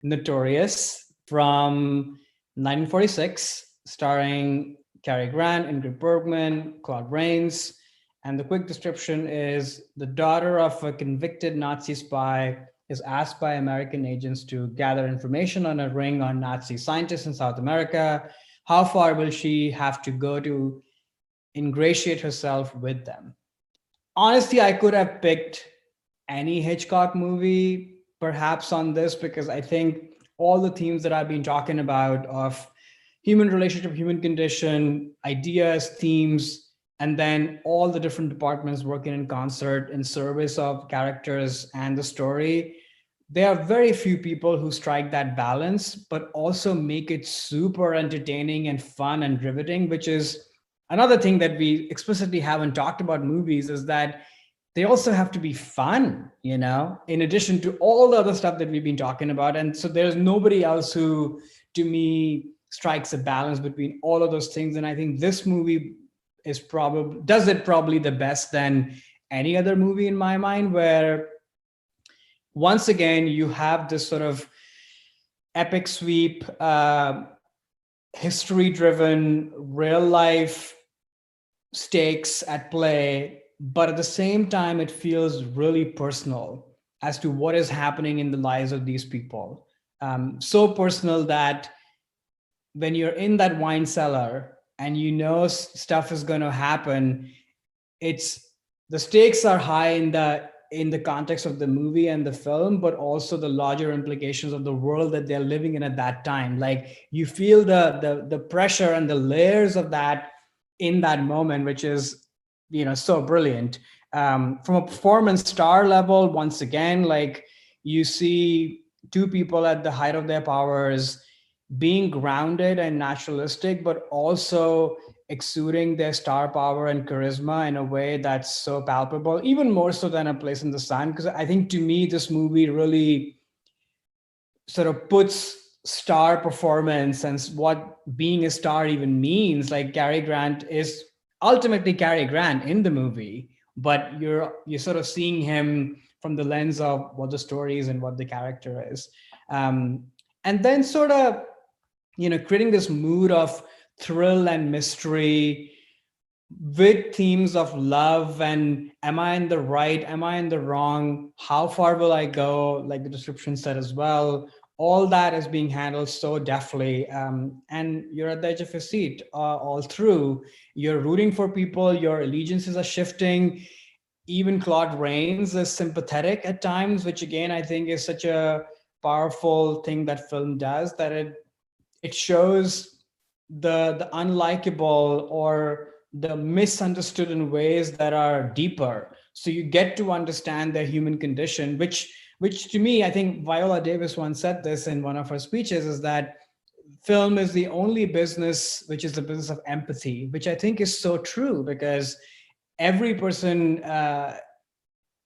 Notorious from 1946, starring Cary Grant, Ingrid Bergman, Claude Rains. And the quick description is the daughter of a convicted Nazi spy is asked by American agents to gather information on a ring on Nazi scientists in South America. How far will she have to go to ingratiate herself with them? Honestly, I could have picked any Hitchcock movie perhaps on this, because I think all the themes that I've been talking about of human relationship, human condition, ideas, themes, and then all the different departments working in concert in service of characters and the story. There are very few people who strike that balance, but also make it super entertaining and fun and riveting, which is another thing that we explicitly haven't talked about movies, is that they also have to be fun, in addition to all the other stuff that we've been talking about. And so there's nobody else who, to me, strikes a balance between all of those things. And I think this movie does it probably the best than any other movie in my mind, where once again, you have this sort of epic sweep, history-driven, real-life stakes at play, but at the same time, it feels really personal as to what is happening in the lives of these people. So personal that when you're in that wine cellar and stuff is going to happen, the stakes are high in the context of the movie and the film, but also the larger implications of the world that they're living in at that time. Like, you feel the pressure and the layers of that in that moment, which is, so brilliant. From a performance star level, once again, like, you see two people at the height of their powers being grounded and naturalistic, but also exuding their star power and charisma in a way that's so palpable, even more so than A Place in the Sun. Because I think, to me, this movie really sort of puts star performance and what being a star even means. Like, Cary Grant is ultimately Cary Grant in the movie, but you're sort of seeing him from the lens of what the story is and what the character is. And then sort of, creating this mood of thrill and mystery with themes of love and am I in the right, am I in the wrong, how far will I go, like the description said as well. All that is being handled so deftly, and you're at the edge of your seat all through. You're rooting for people, your allegiances are shifting. Even Claude Rains is sympathetic at times, which again I think is such a powerful thing that film does, that it shows the unlikable or the misunderstood in ways that are deeper. So you get to understand their human condition, which to me, I think Viola Davis once said this in one of her speeches, is that film is the only business which is the business of empathy, which I think is so true, because every person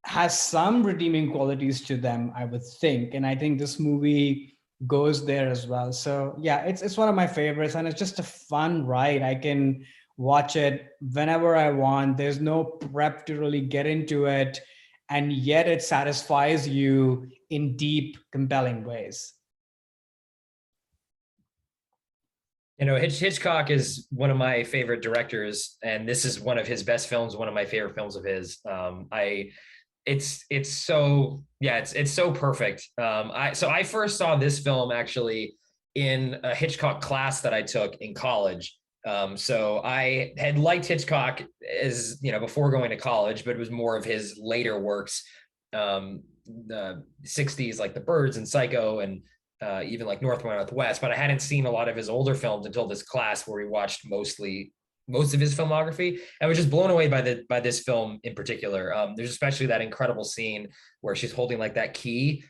has some redeeming qualities to them, I would think. And I think this movie goes there as well. So yeah, it's one of my favorites, and it's just a fun ride. I can watch it whenever I want. There's no prep to really get into it, and yet it satisfies you in deep, compelling ways. Hitchcock is one of my favorite directors, and this is one of his best films, one of my favorite films of his. It's so perfect. I first saw this film actually in a Hitchcock class that I took in college. So I had liked Hitchcock as, before going to college, but it was more of his later works, the 60s, like The Birds and Psycho, and even like North by Northwest. But I hadn't seen a lot of his older films until this class, where we watched most of his filmography. I was just blown away by this film in particular. There's especially that incredible scene where she's holding like that key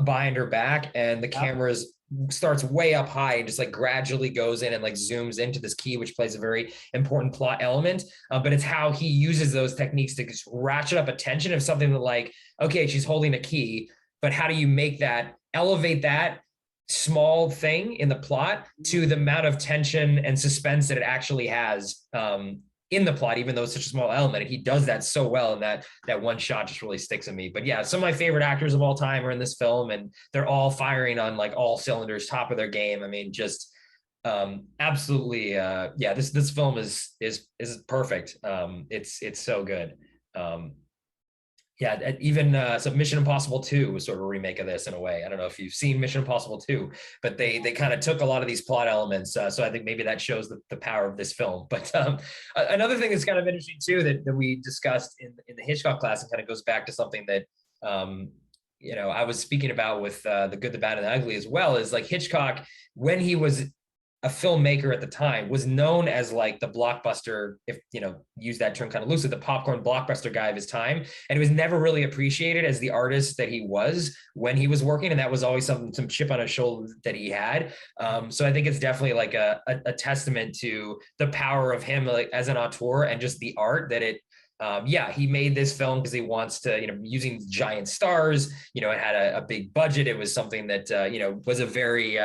behind her back, and the camera's starts way up high and just like gradually goes in and like zooms into this key, which plays a very important plot element. But it's how he uses those techniques to just ratchet up attention of something that, like, okay, she's holding a key, but how do you make that, elevate that small thing in the plot to the amount of tension and suspense that it actually has. in the plot, even though it's such a small element. And he does that so well, and that one shot just really sticks in me. But yeah, some of my favorite actors of all time are in this film, and they're all firing on like all cylinders, top of their game. I mean, just absolutely, yeah. This film is perfect. It's so good. Yeah, even so Mission Impossible 2 was sort of a remake of this in a way. I don't know if you've seen Mission Impossible 2, but they kind of took a lot of these plot elements. So I think maybe that shows the power of this film. But another thing that's kind of interesting too that we discussed in the Hitchcock class, and kind of goes back to something that I was speaking about with The Good, the Bad, and the Ugly as well, is like Hitchcock, when he was a filmmaker at the time, was known as like the blockbuster, if use that term kind of loosely, the popcorn blockbuster guy of his time. And he was never really appreciated as the artist that he was when he was working. And that was always some chip on his shoulder that he had. So I think it's definitely like a testament to the power of him, like as an auteur, and just the art that it, he made this film because he wants to, using giant stars, it had a big budget. It was something that, was a very,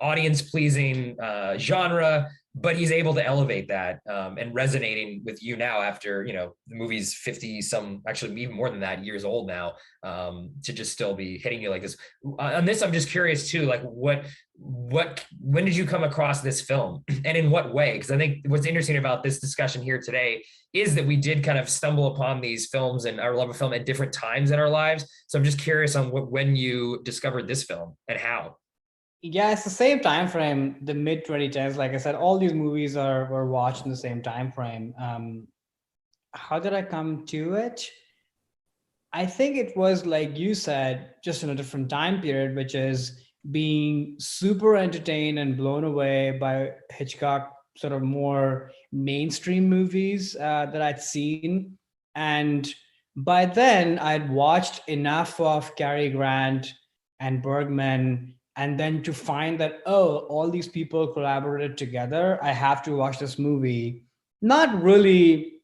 audience pleasing genre, but he's able to elevate that and resonating with you now after the movie's 50 some, actually even more than that, years old now, to just still be hitting you like this. On this, I'm just curious too, like when did you come across this film, and in what way? Because I think what's interesting about this discussion here today is that we did kind of stumble upon these films and our love of film at different times in our lives. So I'm just curious on when you discovered this film and how. Yeah, it's the same time frame, the mid 2010s. Like I said, all these movies were watched in the same time frame. How did I come to it? I think it was like you said, just in a different time period, which is being super entertained and blown away by Hitchcock sort of more mainstream movies that I'd seen. And by then I'd watched enough of Cary Grant and Bergman, and then to find that, oh, all these people collaborated together, I have to watch this movie. Not really,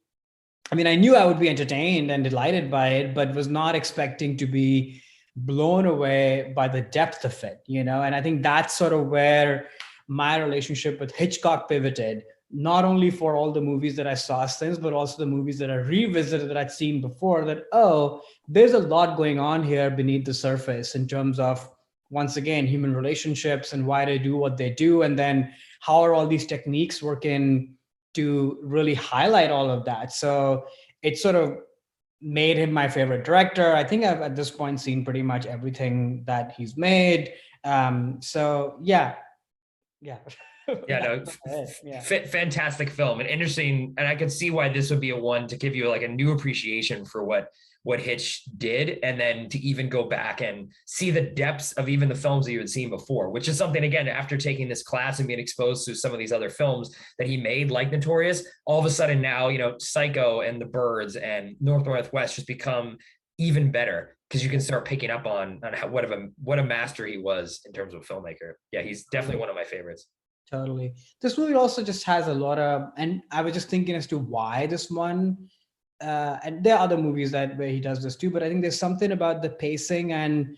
I mean, I knew I would be entertained and delighted by it, but was not expecting to be blown away by the depth of it, And I think that's sort of where my relationship with Hitchcock pivoted, not only for all the movies that I saw since, but also the movies that I revisited that I'd seen before, that, oh, there's a lot going on here beneath the surface in terms of, once again, human relationships and why they do what they do. And then how are all these techniques working to really highlight all of that? So it sort of made him my favorite director. I think I've at this point seen pretty much everything that he's made. So yeah. Yeah, no, fantastic film, and interesting. And I could see why this would be a one to give you like a new appreciation for what Hitch did, and then to even go back and see the depths of even the films that you had seen before, which is something, again, after taking this class and being exposed to some of these other films that he made, like Notorious, all of a sudden now, Psycho and The Birds and North Northwest just become even better, because you can start picking up on how, what a master he was in terms of filmmaker. Yeah, he's definitely one of my favorites. Totally. This movie also just has a lot of, and I was just thinking as to why this one, and there are other movies where he does this too, but I think there's something about the pacing, and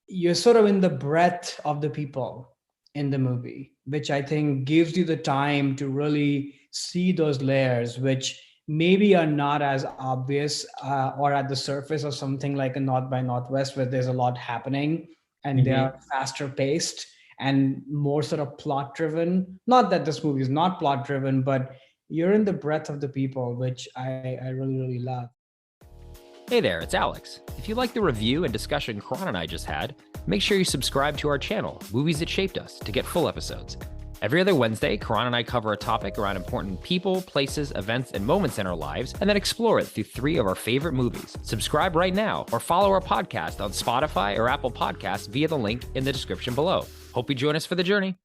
you're sort of in the breadth of the people in the movie, which I think gives you the time to really see those layers, which maybe are not as obvious or at the surface of something like a North by Northwest, where there's a lot happening and they are faster paced and more sort of plot driven. Not that this movie is not plot driven, but you're in the breadth of the people, which I really, really love. Hey there, it's Alex. If you like the review and discussion Karan and I just had, make sure you subscribe to our channel, Movies That Shaped Us, to get full episodes. Every other Wednesday, Karan and I cover a topic around important people, places, events, and moments in our lives, and then explore it through 3 of our favorite movies. Subscribe right now, or follow our podcast on Spotify or Apple Podcasts via the link in the description below. Hope you join us for the journey.